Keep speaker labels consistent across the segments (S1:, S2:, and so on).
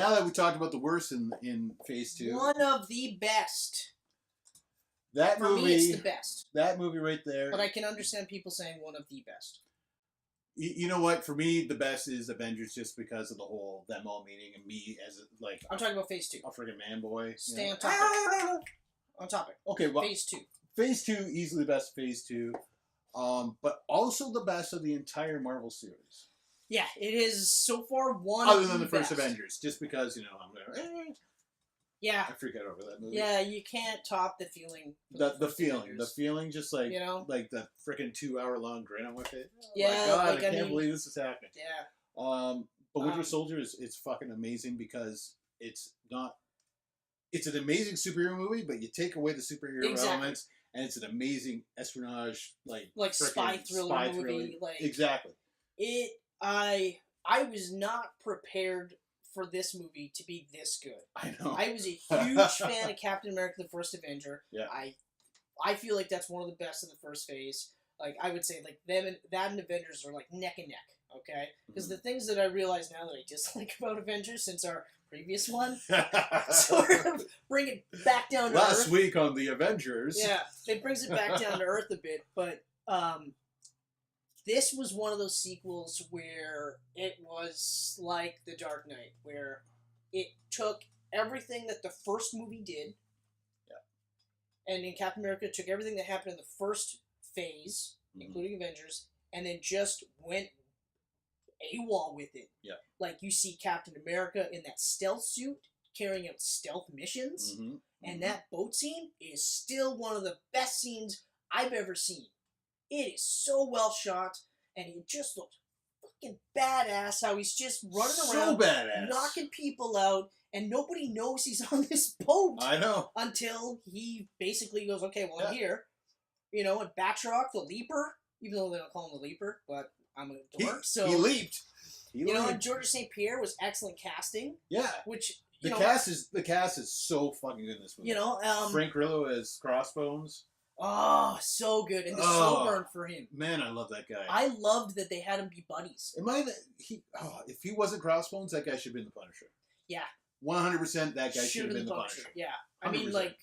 S1: now that we talked about the worst in Phase 2,
S2: one of the best.
S1: that
S2: For
S1: movie,
S2: me, it's the best.
S1: that movie right there.
S2: But I can understand people saying one of the best.
S1: You know what? For me, the best is Avengers, just because of the whole them all meeting and me as
S2: I'm talking about Phase 2.
S1: a friggin' man boy.
S2: Stay on topic. On topic.
S1: Okay, well,
S2: Phase 2.
S1: Phase 2, easily the best Phase 2. But also the best of the entire Marvel series.
S2: Yeah, it is so far one
S1: Other
S2: of
S1: than the first
S2: best.
S1: Avengers, just because, I'm going
S2: Yeah.
S1: I freak out over that movie.
S2: Yeah, you can't top the feeling.
S1: The feeling, just like like the freaking 2-hour long grin on my face. Oh
S2: Yeah,
S1: my God,
S2: like,
S1: I can't believe this is happening.
S2: Yeah.
S1: But Winter Soldier is fucking amazing because it's an amazing superhero movie, but you take away the superhero elements, and it's an amazing espionage like
S2: spy thriller movie. Like
S1: exactly.
S2: I was not prepared for this movie to be this good.
S1: I know.
S2: I was a huge fan of Captain America: The First Avenger.
S1: Yeah.
S2: I feel like that's one of the best of the first phase. Like I would say, like that and Avengers are like neck and neck. Okay, because the things that I realize now that I dislike about Avengers since our previous one, sort of bring it back down to earth.
S1: Last week on the Avengers.
S2: Yeah, it brings it back down to earth a bit, but this was one of those sequels where it was like The Dark Knight, where it took everything that the first movie did, and in Captain America, it took everything that happened in the first phase, including Avengers, and then just went AWOL with it.
S1: Yeah.
S2: Like, you see Captain America in that stealth suit, carrying out stealth missions, and that boat scene is still one of the best scenes I've ever seen. It is so well shot, and he just looks fucking badass. How he's just running around,
S1: badass,
S2: knocking people out, and nobody knows he's on this boat.
S1: I know.
S2: Until he basically goes, "Okay, well, I'm here." And Batroc, the Leaper, even though they don't call him the Leaper, but I'm a dork, so
S1: he leaped.
S2: And George St. Pierre was excellent casting.
S1: Yeah,
S2: which
S1: the cast is so fucking good in this movie. Frank Grillo as Crossbones.
S2: Oh, so good. And the slow burn for him.
S1: Man, I love that guy.
S2: I loved that they had him be buddies.
S1: If he wasn't Crossbones, that guy should have been the Punisher.
S2: Yeah.
S1: 100% that guy should have been the Punisher.
S2: Yeah. I mean,
S1: 100%.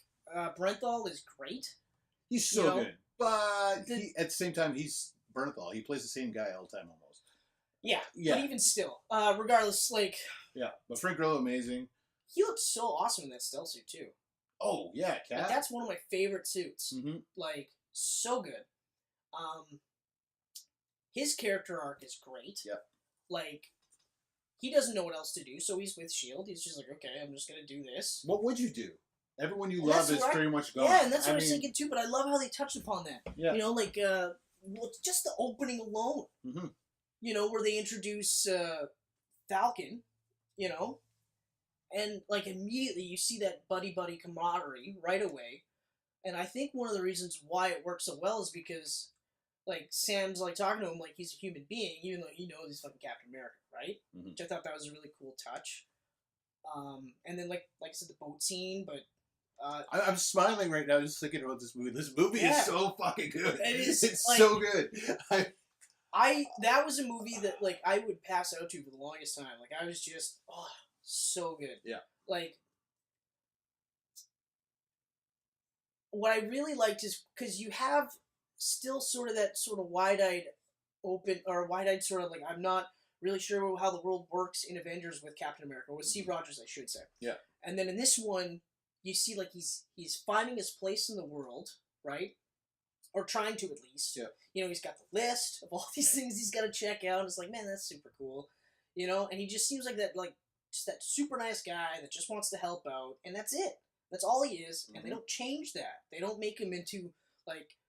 S2: Brenthal is great.
S1: He's so good. But at the same time, he's Bernthal. He plays the same guy all the time almost.
S2: Yeah. But even still, regardless,
S1: Yeah, but Frank Grillo, amazing.
S2: He looks so awesome in that stealth suit, too.
S1: Oh, yeah, Cap.
S2: Like, that's one of my favorite suits. Like, so good. His character arc is great.
S1: Yeah.
S2: Like, he doesn't know what else to do, so he's with S.H.I.E.L.D. He's just like, okay, I'm just going to do this.
S1: What would you do? Everyone you love is pretty much gone.
S2: Yeah, and that's what I was thinking, too, but I love how they touched upon that.
S1: Yeah.
S2: Just the opening alone. Where they introduce Falcon, and, immediately you see that buddy-buddy camaraderie right away. And I think one of the reasons why it works so well is because, Sam's, talking to him like he's a human being, even though he knows he's fucking Captain America, right? Which I thought that was a really cool touch. And then, like I said, the boat scene, but...
S1: I'm smiling right now just thinking about this movie. This movie is so fucking good.
S2: It is.
S1: It's so good.
S2: That was a movie that, I would pass out to for the longest time. I was just, so good.
S1: Yeah.
S2: What I really liked is, because you have still sort of that sort of wide-eyed sort of, I'm not really sure how the world works in Avengers with Captain America, or with Steve Rogers, I should say.
S1: Yeah.
S2: And then in this one, you see, he's finding his place in the world, right? Or trying to, at least.
S1: Yeah.
S2: He's got the list of all these things he's got to check out. It's like, man, that's super cool. And he just seems like that, just that super nice guy that just wants to help out, and that's it. That's all he is, and they don't change that. They don't make him into,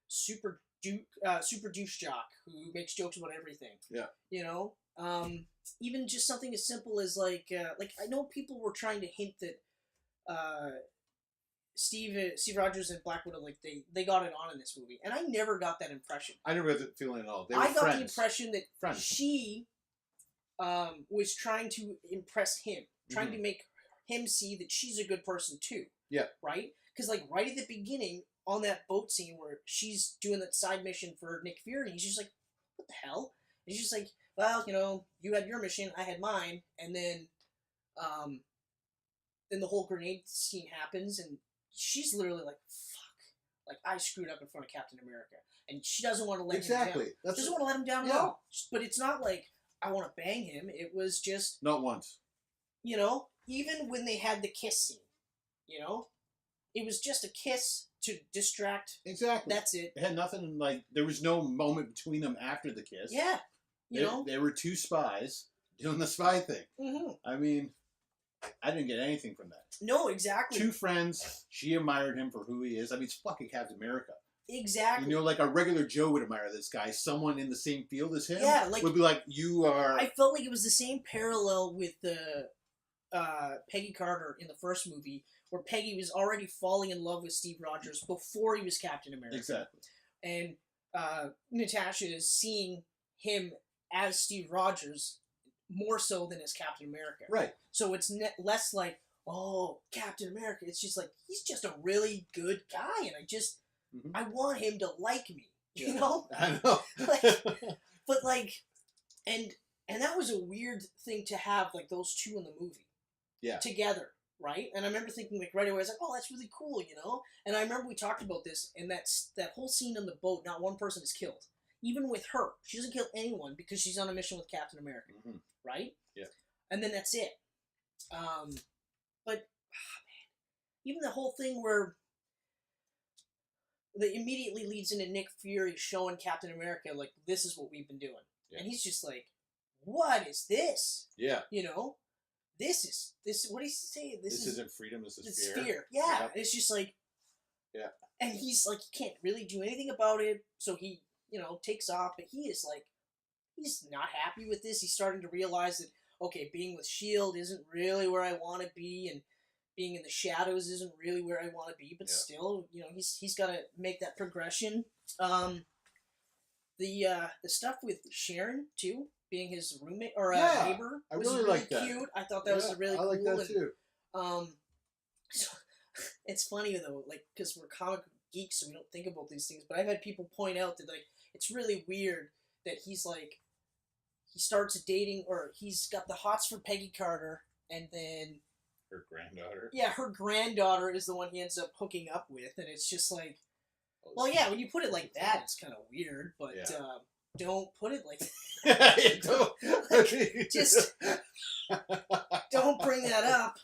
S2: super douche jock who makes jokes about everything.
S1: Yeah.
S2: Even just something as simple as, I know people were trying to hint that, Steve Rogers and Black Widow, they got it on in this movie, and I never got that impression.
S1: I never got that feeling at all. They were
S2: I got
S1: friends.
S2: the impression that she was trying to impress him, trying to make him see that she's a good person too.
S1: Yeah.
S2: Right? Because right at the beginning, on that boat scene where she's doing that side mission for Nick Fury, he's just like, what the hell? And he's just like, well, you had your mission, I had mine, and then then the whole grenade scene happens, and she's literally like, "Fuck!" Like, I screwed up in front of Captain America, and she doesn't want to let him down. She doesn't want to let him down at all. But it's not like I want to bang him. It was just
S1: not once.
S2: You know, even when they had the kiss scene, you know, it was just a kiss to distract.
S1: Exactly.
S2: That's it.
S1: It had nothing, like, there was no moment between them after the kiss.
S2: Yeah. You know?
S1: They were two spies doing the spy thing.
S2: Mm-hmm.
S1: I mean, I didn't get anything from that.
S2: No, exactly.
S1: Two friends. She admired him for who he is. I mean, it's fucking Captain America.
S2: Exactly.
S1: You know, like a regular Joe would admire this guy. Someone in the same field as him would be like, you are...
S2: I felt like it was the same parallel with the Peggy Carter in the first movie, where Peggy was already falling in love with Steve Rogers before he was Captain America.
S1: Exactly.
S2: And Natasha is seeing him as Steve Rogers more so than as Captain America.
S1: Right.
S2: So it's less like, oh, Captain America. It's just like, he's just a really good guy, and I want him to like me. You know?
S1: I know.
S2: But like, and that was a weird thing to have, like, those two in the movie.
S1: Yeah.
S2: Together, right? And I remember thinking, like, right away, I was like, oh, that's really cool, you know? And I remember we talked about this, and that whole scene on the boat, not one person is killed. Even with her. She doesn't kill anyone because she's on a mission with Captain America. Mm-hmm. Right?
S1: Yeah.
S2: And then that's it. But, man, even the whole thing where that immediately leads into Nick Fury showing Captain America, like, this is what we've been doing. Yeah. And he's just like, what is this?
S1: Yeah.
S2: You know? This, what did he say?
S1: This isn't freedom, this is
S2: it's
S1: fear.
S2: fear. Yeah. Yep. It's just like,
S1: yeah.
S2: And he's like, he can't really do anything about it, so he, you know, takes off, but he is like, he's not happy with this. He's starting to realize that, okay, being with S.H.I.E.L.D. isn't really where I want to be, and being in the shadows isn't really where I want to be, but still, you know, he's got to make that progression. The stuff with Sharon, too, being his roommate, or neighbor, was really like that. Cute. I thought that was really cool.
S1: I like that, too.
S2: So, it's funny, though, like, because we're comic geeks, so we don't think about these things, but I've had people point out that, like, it's really weird that he's, like, he starts dating, or he's got the hots for Peggy Carter, and then...
S1: Her granddaughter?
S2: Yeah, her granddaughter is the one he ends up hooking up with, and it's just like... Well, yeah, when you put it like that, it's kind of weird, but don't put it like that. Like, just don't bring that up.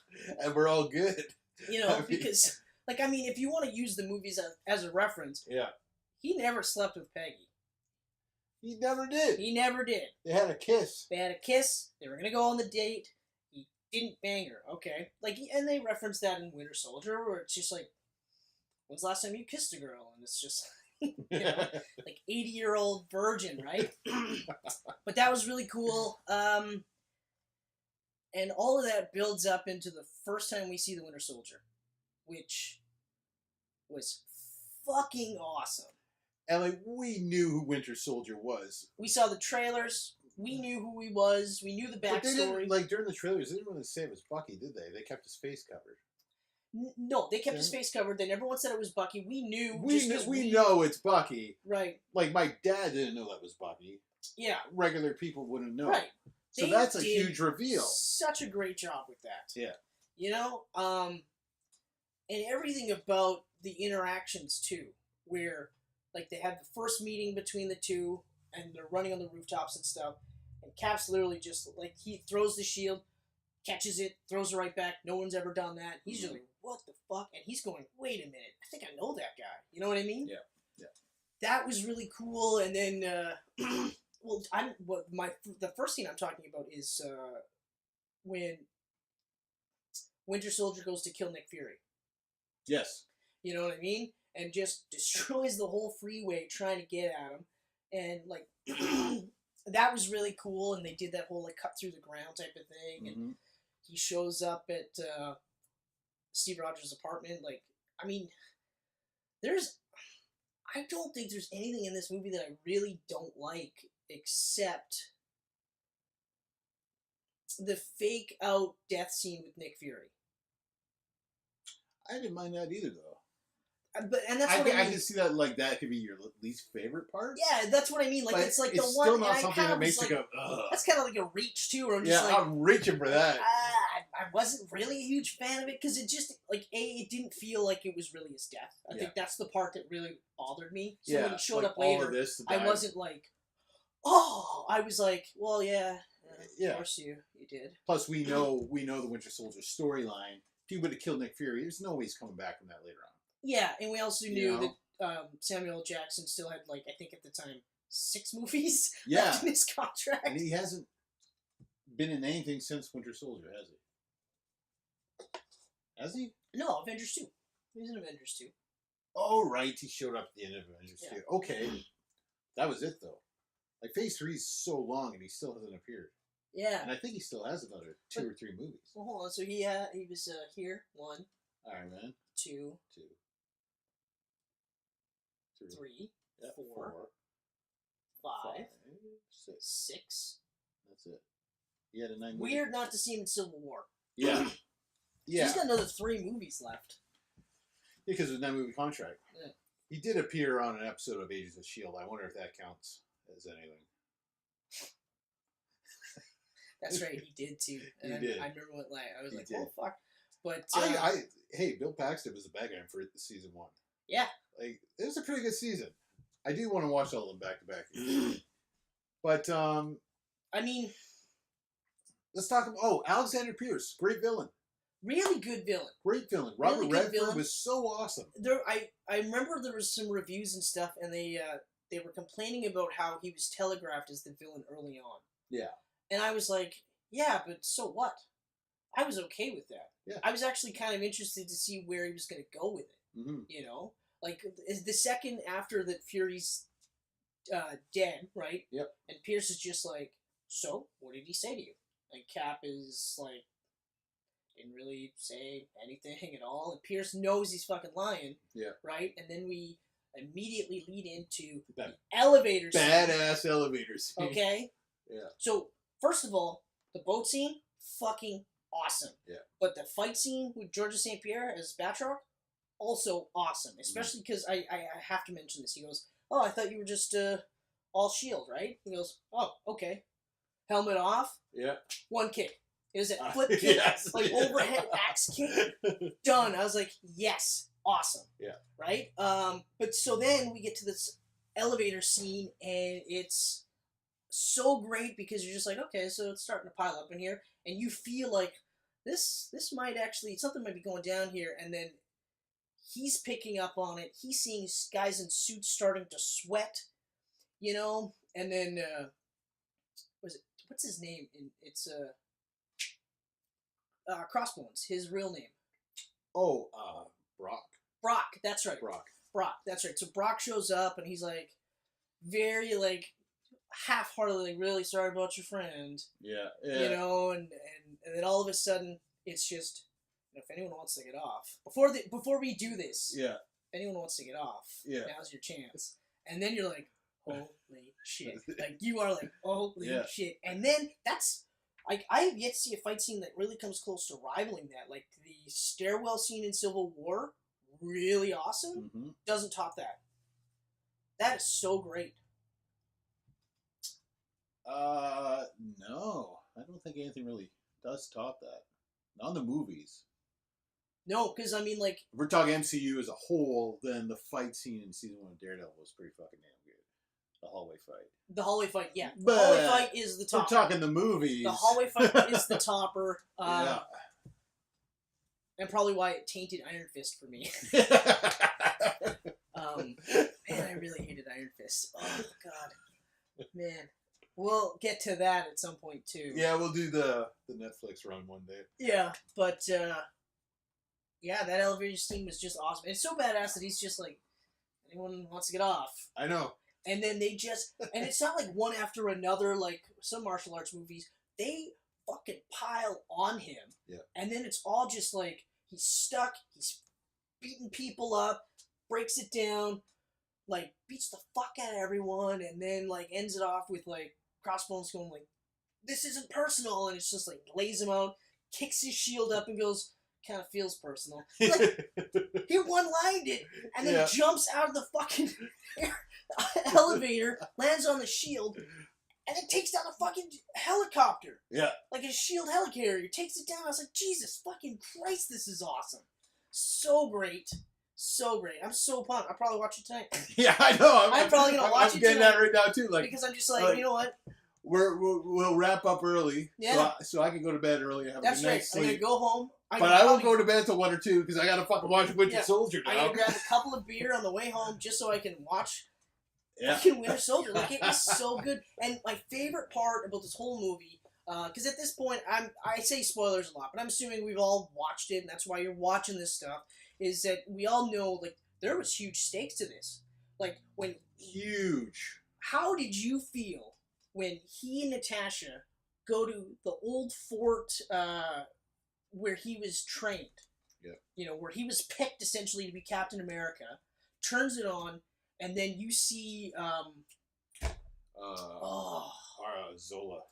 S1: And we're all good.
S2: You know, because, like, I mean, if you want to use the movies as a reference, he never slept with Peggy.
S1: He never did.
S2: He never did.
S1: They had a kiss.
S2: They had a kiss. They were going to go on the date. He didn't bang her. Okay. Like, and they reference that in Winter Soldier, where it's just like, when's the last time you kissed a girl? And it's just, you know, like 80-year-old virgin, right? But that was really cool. And all of that builds up into the first time we see the Winter Soldier, which was fucking awesome.
S1: And, like, we knew who Winter Soldier was.
S2: We saw the trailers. We knew who he was. We knew the backstory. But they didn't,
S1: like, during the trailers, they didn't really say it was Bucky, did they? They kept his face covered.
S2: No, they kept his face covered. They never once said it was Bucky. We knew.
S1: We know it's Bucky.
S2: Right.
S1: Like, my dad didn't know that was Bucky.
S2: Yeah.
S1: Regular people wouldn't know.
S2: Right.
S1: So that's a huge reveal.
S2: Such a great job with that.
S1: Yeah.
S2: You know? And everything about the interactions, too. Where, like, they had the first meeting between the two, and they're running on the rooftops and stuff. And Cap's literally just, like, he throws the shield, catches it, throws it right back. No one's ever done that. He's just like, what the fuck? And he's going, wait a minute. I think I know that guy. You know what I mean?
S1: Yeah. Yeah.
S2: That was really cool. And then, the first scene I'm talking about is when Winter Soldier goes to kill Nick Fury.
S1: Yes.
S2: You know what I mean? And just destroys the whole freeway trying to get at him. And, like, that was really cool. And they did that whole, like, cut through the ground type of thing. And he shows up at Steve Rogers' apartment. Like, I mean, I don't think there's anything in this movie that I really don't like except the fake out death scene with Nick Fury.
S1: I didn't mind that either, though.
S2: And that's what I mean.
S1: I can see that, like, that could be your least favorite part.
S2: Yeah, that's what I mean. Like, but it's like
S1: it's
S2: the one.
S1: Still not something that makes you go, ugh.
S2: That's kind of like a reach too, or I'm just
S1: I'm reaching for that.
S2: I wasn't really a huge fan of it because it just it didn't feel like it was really his death. I think that's the part that really bothered me. So when he showed up later, I wasn't like, oh, I was like, well, yeah, of course you did.
S1: Plus, we know the Winter Soldier storyline. If you would have killed Nick Fury, there's no way he's coming back from that later on.
S2: Yeah, and we also knew that Samuel L. Jackson still had, like, I think at the time, 6 movies left in his contract.
S1: And he hasn't been in anything since Winter Soldier, has he? Has he?
S2: No, Avengers 2. He's in Avengers 2.
S1: Oh, right. He showed up at the end of Avengers 2. Okay. That was it, though. Like, Phase 3 is so long, and he still hasn't appeared.
S2: Yeah.
S1: And I think he still has another 2 or 3 movies.
S2: Well, hold on. So he was here. 1.
S1: Iron Man.
S2: 2. 3. 4. 5. 6.
S1: That's it. He had a 9 movie.
S2: Weird not to see him in Civil War.
S1: Yeah. Yeah.
S2: He's got another 3 movies left.
S1: Yeah, because of the 9-movie contract.
S2: Yeah.
S1: He did appear on an episode of Agents of S.H.I.E.L.D. I wonder if that counts as anything.
S2: That's right, he did too. And
S1: he did.
S2: I remember what I was like, oh fuck. But
S1: hey, Bill Paxton was the bad guy for season 1.
S2: Yeah.
S1: Like, it was a pretty good season. I do want to watch all of them back to back. But
S2: I mean,
S1: let's talk about Alexander Pierce, great villain.
S2: Really good villain.
S1: Great villain. Robert Redford was so awesome.
S2: I remember there was some reviews and stuff, and they were complaining about how he was telegraphed as the villain early on.
S1: Yeah.
S2: And I was like, yeah, but so what? I was okay with that.
S1: Yeah.
S2: I was actually kind of interested to see where he was going to go with it.
S1: Mm-hmm.
S2: You know? Like, the second after that Fury's dead, right?
S1: Yep.
S2: And Pierce is just like, so, what did he say to you? And Cap is like, didn't really say anything at all. And Pierce knows he's fucking lying.
S1: Yeah. Right?
S2: And then we immediately lead into the elevator scene.
S1: Badass elevator scene.
S2: Okay?
S1: Yeah.
S2: So, first of all, the boat scene, fucking awesome.
S1: Yeah.
S2: But the fight scene with Georges St. Pierre as Batroc, also awesome. Especially because I have to mention this. He goes, oh, I thought you were just all shield, right? He goes, oh, okay. Helmet off.
S1: Yeah.
S2: 1 kick. It was a flip kick, overhead axe kick. Done. I was like, yes, awesome.
S1: Yeah.
S2: Right? But so then we get to this elevator scene, and it's so great because you're just like, okay, so it's starting to pile up in here, and you feel like this might actually, something might be going down here, and then he's picking up on it. He's seeing guys in suits starting to sweat, you know, and then what's his name? It's Crossbones, his real name.
S1: Oh, Brock.
S2: Brock, that's right. Brock, that's right. So Brock shows up, and he's like, very like half-heartedly, like, really sorry about your friend.
S1: Yeah.
S2: You know, and then all of a sudden, it's just, if anyone wants to get off, before we do this,
S1: if
S2: anyone wants to get off, now's your chance. And then you're like, holy shit. Like, you are like, holy shit. And then that's, like, I have yet to see a fight scene that really comes close to rivaling that. Like, the stairwell scene in Civil War, really awesome, doesn't top that. That is so great.
S1: No. I don't think anything really does top that. Not in the movies.
S2: No, because, I mean, like...
S1: If we're talking MCU as a whole, then the fight scene in Season 1 of Daredevil was pretty fucking damn good. The hallway fight.
S2: The hallway fight, yeah. The
S1: but
S2: hallway fight is the topper.
S1: We're talking the movies.
S2: The hallway fight is the topper.
S1: Yeah.
S2: And probably why it tainted Iron Fist for me. Man, I really hated Iron Fist. Oh, God. Man. We'll get to that at some point, too.
S1: Yeah, we'll do the Netflix run one day.
S2: Yeah, but, yeah, that elevator scene was just awesome. It's so badass that he's just like, anyone wants to get off.
S1: I know.
S2: And then they just, and it's not like one after another, like some martial arts movies. They fucking pile on him.
S1: Yeah. And
S2: then it's all just like, he's stuck, he's beating people up, breaks it down, like, beats the fuck out of everyone, and then, like, ends it off with, like, Crossbones going, like, this isn't personal, and it's just, like, lays him out, kicks his shield up, and goes, kind of feels personal. Like, he one-lined it, and then jumps out of the fucking elevator, lands on the shield, and it takes down a fucking helicopter.
S1: Yeah.
S2: Like a shield helicarrier takes it down. I was like, Jesus fucking Christ, this is awesome. So great. So great. I'm so pumped. I'll probably watch it tonight.
S1: Yeah, I know.
S2: I'm probably going to watch it
S1: I'm getting
S2: tonight.
S1: that right now, too. Like,
S2: because I'm just like, you know what?
S1: We'll wrap up early.
S2: Yeah.
S1: So I can go to bed early and have
S2: That's
S1: a good
S2: right.
S1: night's
S2: I'm going
S1: sleep.
S2: to go home.
S1: But I won't go to bed till 1 or 2 because I got to fucking watch Winter Soldier now.
S2: I'm going to grab a couple of beer on the way home just so I can watch
S1: Yeah.
S2: fucking Winter Soldier. Like, it was so good. And my favorite part about this whole movie, because at this point, I say spoilers a lot, but I'm assuming we've all watched it, and that's why you're watching this stuff, is that we all know, like, there was huge stakes to this. Like, when...
S1: Huge.
S2: How did you feel when he and Natasha go to the old fort where he was trained?
S1: Yeah. You
S2: know, where he was picked, essentially, to be Captain America, turns it on, and then you see...
S1: Zola.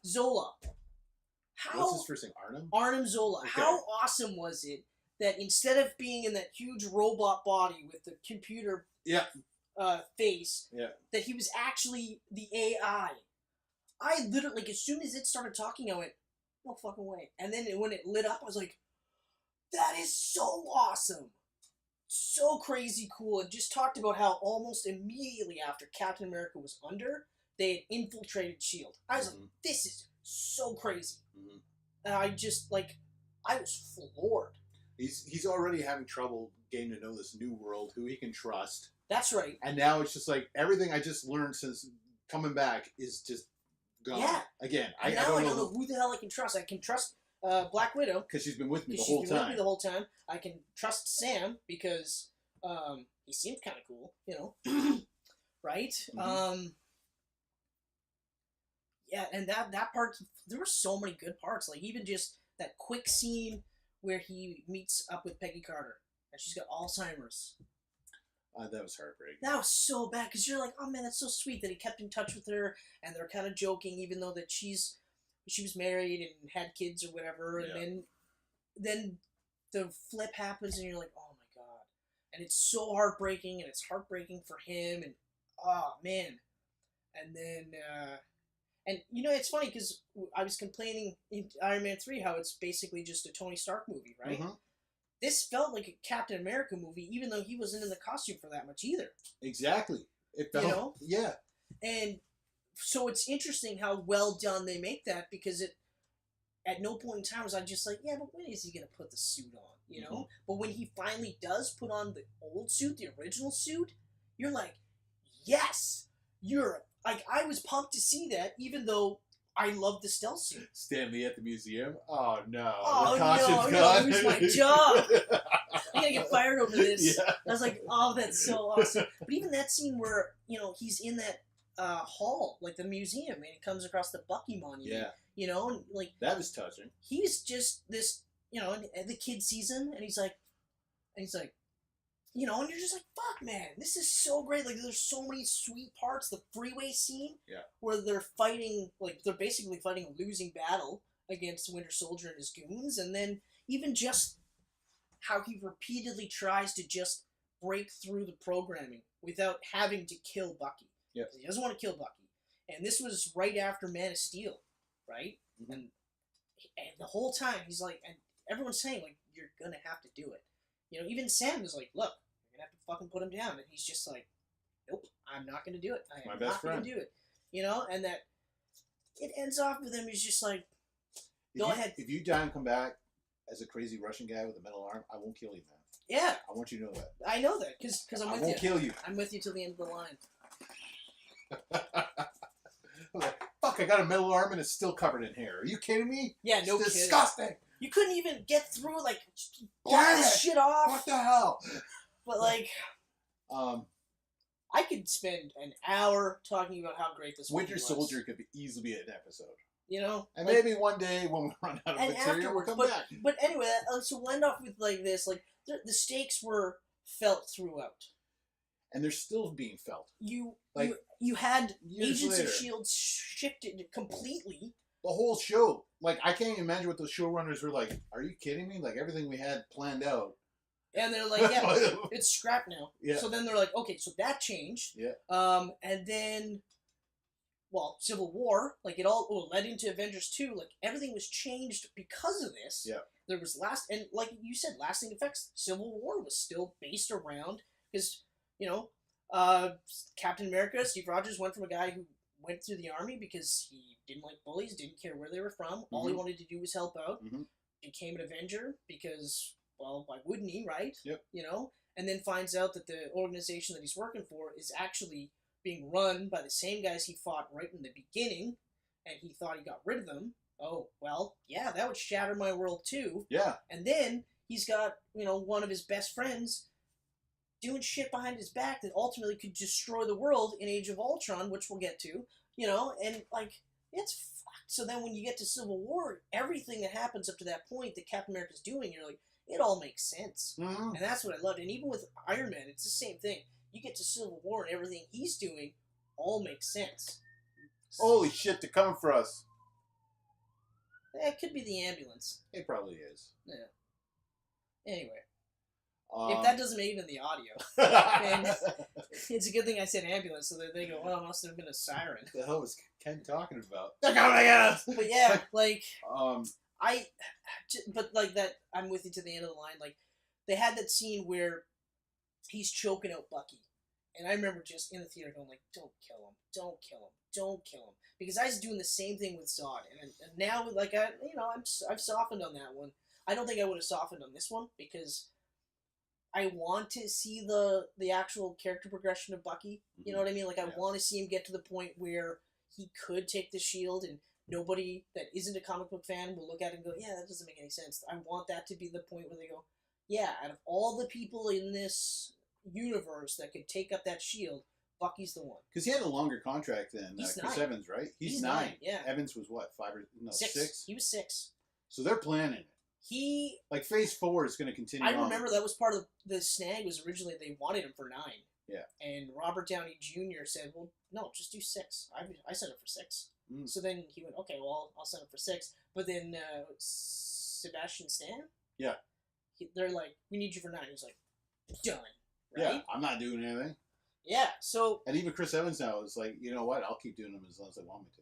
S2: Zola. How,
S1: what's his first name? Arnim?
S2: Arnim Zola.
S1: Okay.
S2: How awesome was it that instead of being in that huge robot body with the computer face, that he was actually the AI? I literally, like, as soon as it started talking, I went, no fucking way. And then when it lit up, I was like, that is so awesome. So crazy cool. And just talked about how almost immediately after Captain America was under, they had infiltrated S.H.I.E.L.D. I was like, this is so crazy. Mm-hmm. And I just, like, I was floored.
S1: He's already having trouble getting to know this new world, who he can trust.
S2: That's right.
S1: And now it's just like, everything I just learned since coming back is just gone. Yeah. Again, I don't know
S2: who the hell I can trust. I can trust Black Widow.
S1: Because she's been with me the whole time.
S2: With me the whole time. I can trust Sam because he seems kind of cool, you know. Right? Mm-hmm. Yeah, and that part, there were so many good parts. Like, even just that quick scene where he meets up with Peggy Carter, and she's got Alzheimer's.
S1: That was heartbreaking.
S2: That was so bad, because you're like, oh man, that's so sweet that he kept in touch with her, and they're kind of joking, even though that she was married and had kids or whatever, and then the flip happens, and you're like, oh my god. And it's so heartbreaking, and it's heartbreaking for him, and oh man. And then... And, you know, it's funny, because I was complaining in Iron Man 3 how it's basically just a Tony Stark movie, right? Mm-hmm. This felt like a Captain America movie, even though he wasn't in the costume for that much either.
S1: Exactly. It felt,
S2: you know?
S1: Yeah.
S2: And so it's interesting how well done they make that, because at no point in time was I just like, yeah, but when is he going to put the suit on, you know? Mm-hmm. But when he finally does put on the old suit, the original suit, you're like, yes, like, I was pumped to see that, even though I love the stealth suit.
S1: Stanley at the museum? Oh, no.
S2: Oh, no, lose my job. I'm going to get fired over this.
S1: Yeah.
S2: I was like, oh, that's so awesome. But even that scene where, you know, he's in that hall, like the museum, and he comes across the Bucky monument. Yeah. You know, and like...
S1: That was touching.
S2: He's just this, you know, and the kid sees him, and he's like, you know, and you're just like, fuck, man, this is so great. Like, there's so many sweet parts. The freeway scene, where they're fighting, like, they're basically fighting a losing battle against Winter Soldier and his goons, and then even just how he repeatedly tries to just break through the programming without having to kill Bucky.
S1: Yeah.
S2: He doesn't want to kill Bucky. And this was right after Man of Steel, right? Mm-hmm. And the whole time, he's like, and everyone's saying, like, you're gonna have to do it. You know, even Sam is like, look, you're gonna have to fucking put him down. And he's just like, nope, I'm not gonna do it. I am not gonna do it. You know, and that it ends off with him. He's just like, go ahead.
S1: If you die and come back as a crazy Russian guy with a metal arm, I won't kill you, man.
S2: Yeah.
S1: I want you to know that.
S2: I know that, because I'm with you.
S1: I won't kill you.
S2: I'm with you till the end of the line.
S1: Fuck, I got a metal arm and it's still covered in hair. Are you kidding me?
S2: Yeah, no kidding.
S1: Disgusting.
S2: You couldn't even get through, like, block this shit off.
S1: What the hell?
S2: But, like, I could spend an hour talking about how great this
S1: Winter Soldier could easily be an episode.
S2: You know?
S1: And like, maybe one day when we run out of material, we'll come back.
S2: But anyway, so we'll end off with, like, this. Like, the stakes were felt throughout.
S1: And they're still being felt.
S2: You had Agents of S.H.I.E.L.D. shifted completely.
S1: The whole show. Like, I can't even imagine what those showrunners were like. Are you kidding me? Like, everything we had planned out.
S2: And they're like, yeah, it's scrapped now. Yeah. So then they're like, okay, so that changed.
S1: Yeah.
S2: And then Civil War, like it all led into Avengers 2, like everything was changed because of this.
S1: Yeah.
S2: There was and like you said, lasting effects. Civil War was still based around, because, Captain America, Steve Rogers went from a guy who went through the army because he didn't like bullies, didn't care where they were from, all he wanted to do was help out, became an Avenger because, well, why wouldn't he, right?
S1: Yep.
S2: And then finds out that the organization that he's working for is actually being run by the same guys he fought right in the beginning, and he thought he got rid of them. Oh, well, yeah, that would shatter my world too.
S1: Yeah.
S2: And then he's got, one of his best friends doing shit behind his back that ultimately could destroy the world in Age of Ultron, which we'll get to, and, like, it's fucked. So then when you get to Civil War, everything that happens up to that point that Captain America's doing, you're like, it all makes sense.
S1: Mm-hmm.
S2: And that's what I loved. And even with Iron Man, it's the same thing. You get to Civil War and everything he's doing all makes sense.
S1: Holy shit, they're coming for us.
S2: It could be the ambulance.
S1: It probably is.
S2: Yeah. Anyway. If that doesn't make it in the audio, then it's a good thing I said ambulance, so that they go, well, it must have been a siren.
S1: What the hell was Ken talking about?
S2: They're coming at us! But yeah, like, but like that, I'm with you to the end of the line. Like, they had that scene where he's choking out Bucky. And I remember just in the theater going like, don't kill him, don't kill him, don't kill him. Because I was doing the same thing with Zod. And now, like, I've softened on that one. I don't think I would have softened on this one, because I want to see the actual character progression of Bucky. You know what I mean? Like, I want to see him get to the point where he could take the shield and nobody that isn't a comic book fan will look at it and go, yeah, that doesn't make any sense. I want that to be the point where they go, yeah, out of all the people in this universe that could take up that shield, Bucky's the one.
S1: Because he had a longer contract than Chris Evans, right? He's 9.
S2: Yeah.
S1: Evans was what, 5 or no 6?
S2: He was 6.
S1: So they're planning it. Like Phase 4 is going to continue.
S2: I remember that was part of the snag. Was originally they wanted him for 9.
S1: Yeah.
S2: And Robert Downey Jr. said, "Well, no, just do 6." I set it for 6. So then he went, "Okay, well, I'll set it for 6." But then Sebastian Stan.
S1: Yeah.
S2: They're like, "We need you for 9." He's like, "Done." Right?
S1: Yeah, I'm not doing anything.
S2: Yeah. So.
S1: And even Chris Evans now is like, you know what? I'll keep doing them as long as they want me to.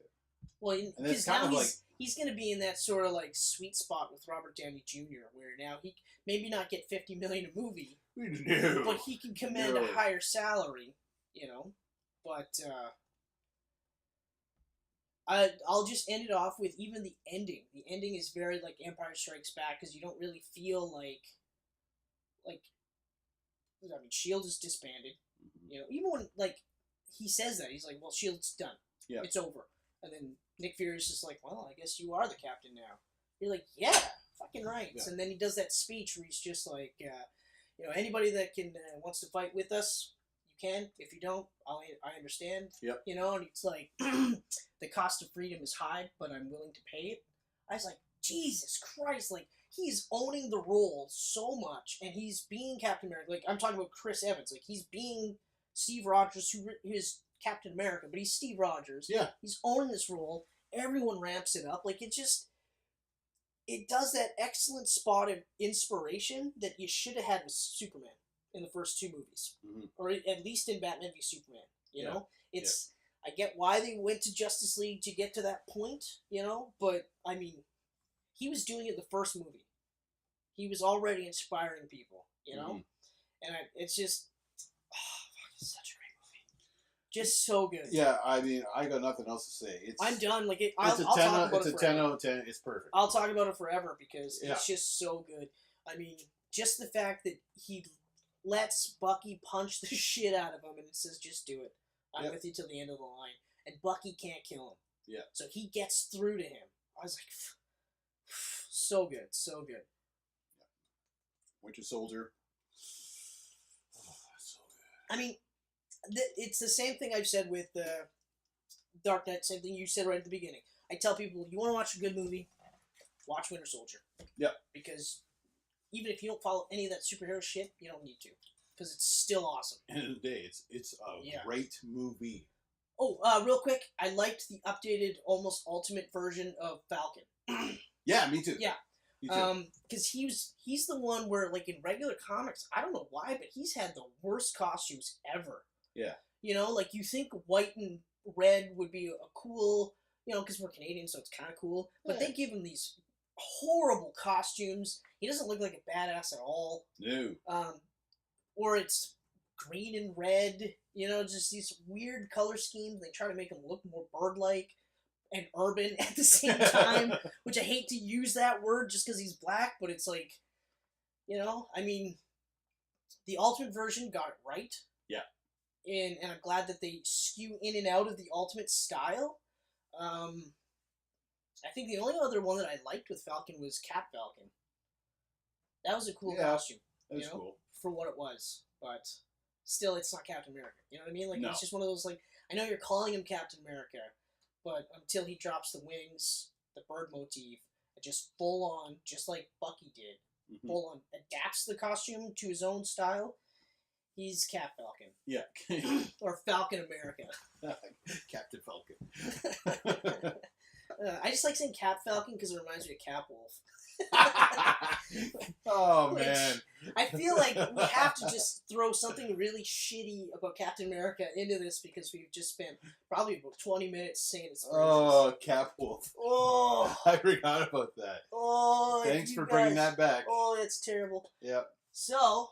S2: Well, because now he's going to be in that sort of like sweet spot with Robert Downey Jr., where now he maybe not get $50 million a movie, but he can command a higher salary, But I'll just end it off with even the ending. The ending is very like Empire Strikes Back, because you don't really feel like S.H.I.E.L.D. is disbanded. Even when like he says that, he's like, "Well, S.H.I.E.L.D.'s done. Yeah, it's over." And then Nick Fury's just like, "Well, I guess you are the captain now." You're like, "Yeah, fucking right." Yeah. And then he does that speech where he's just like, anybody that can wants to fight with us, you can. If you don't, I understand.
S1: Yep.
S2: And it's like, the cost of freedom is high, but I'm willing to pay it. I was like, Jesus Christ, like, he's owning the role so much, and he's being Captain America. Like, I'm talking about Chris Evans. Like, he's being Steve Rogers, who is Captain America, but he's Steve Rogers.
S1: Yeah.
S2: He's owning this role. Everyone ramps it up. Like, it does that excellent spot of inspiration that you should have had with Superman in the first 2 movies. Mm-hmm. Or at least in Batman v Superman. You know? It's... I get why they went to Justice League to get to that point, but, I mean, he was doing it in the first movie. He was already inspiring people, And it's just... it's such a great movie. Just so good.
S1: Yeah, I mean, I got nothing else to say.
S2: I'm done. Like,
S1: I'll talk about it forever. It's a 10 out of 10. It's perfect.
S2: I'll talk about it forever because it's just so good. I mean, just the fact that he lets Bucky punch the shit out of him and says, just do it. I'm with you till the end of the line. And Bucky can't kill him. Yeah. So he gets through to him. I was like, so good. So good.
S1: Yeah. Winter Soldier. Oh, that's so good.
S2: I mean, it's the same thing I've said with Dark Knight. Same thing you said right at the beginning. I tell people, you want to watch a good movie, watch Winter Soldier.
S1: Yep.
S2: Because even if you don't follow any of that superhero shit, you don't need to. Because it's still awesome.
S1: End of the day, it's a great movie.
S2: Oh, real quick, I liked the updated, almost ultimate version of Falcon.
S1: Yeah, me too.
S2: Yeah. Because he's the one where, like, in regular comics, I don't know why, but he's had the worst costumes ever.
S1: Yeah.
S2: Like, you think white and red would be a cool, because we're Canadian, so it's kind of cool. But they give him these horrible costumes. He doesn't look like a badass at all.
S1: No.
S2: Or it's green and red, just these weird color schemes. They try to make him look more bird-like and urban at the same time, which I hate to use that word just because he's black, but it's like, I mean, the Ultimate version got it right.
S1: Yeah.
S2: And I'm glad that they skew in and out of the Ultimate style. I think the only other one that I liked with Falcon was Cat Falcon. That was a cool costume.
S1: That was cool.
S2: For what it was. But still, it's not Captain America. You know what I mean? Like,
S1: No.
S2: It's just one of those, like, I know you're calling him Captain America, but until he drops the wings, the bird motif, just full on, just like Bucky did, full on adapts the costume to his own style, he's Cat Falcon.
S1: Yeah.
S2: Or Falcon America.
S1: Captain Falcon.
S2: I just like saying Cat Falcon because it reminds me of Cat Wolf.
S1: Oh, man.
S2: I feel like we have to just throw something really shitty about Captain America into this because we've just spent probably about 20 minutes saying his phrases.
S1: Oh, Cat Wolf.
S2: Oh.
S1: I forgot about that.
S2: Oh.
S1: Thanks for bringing that back.
S2: Oh, it's terrible.
S1: Yep.
S2: So...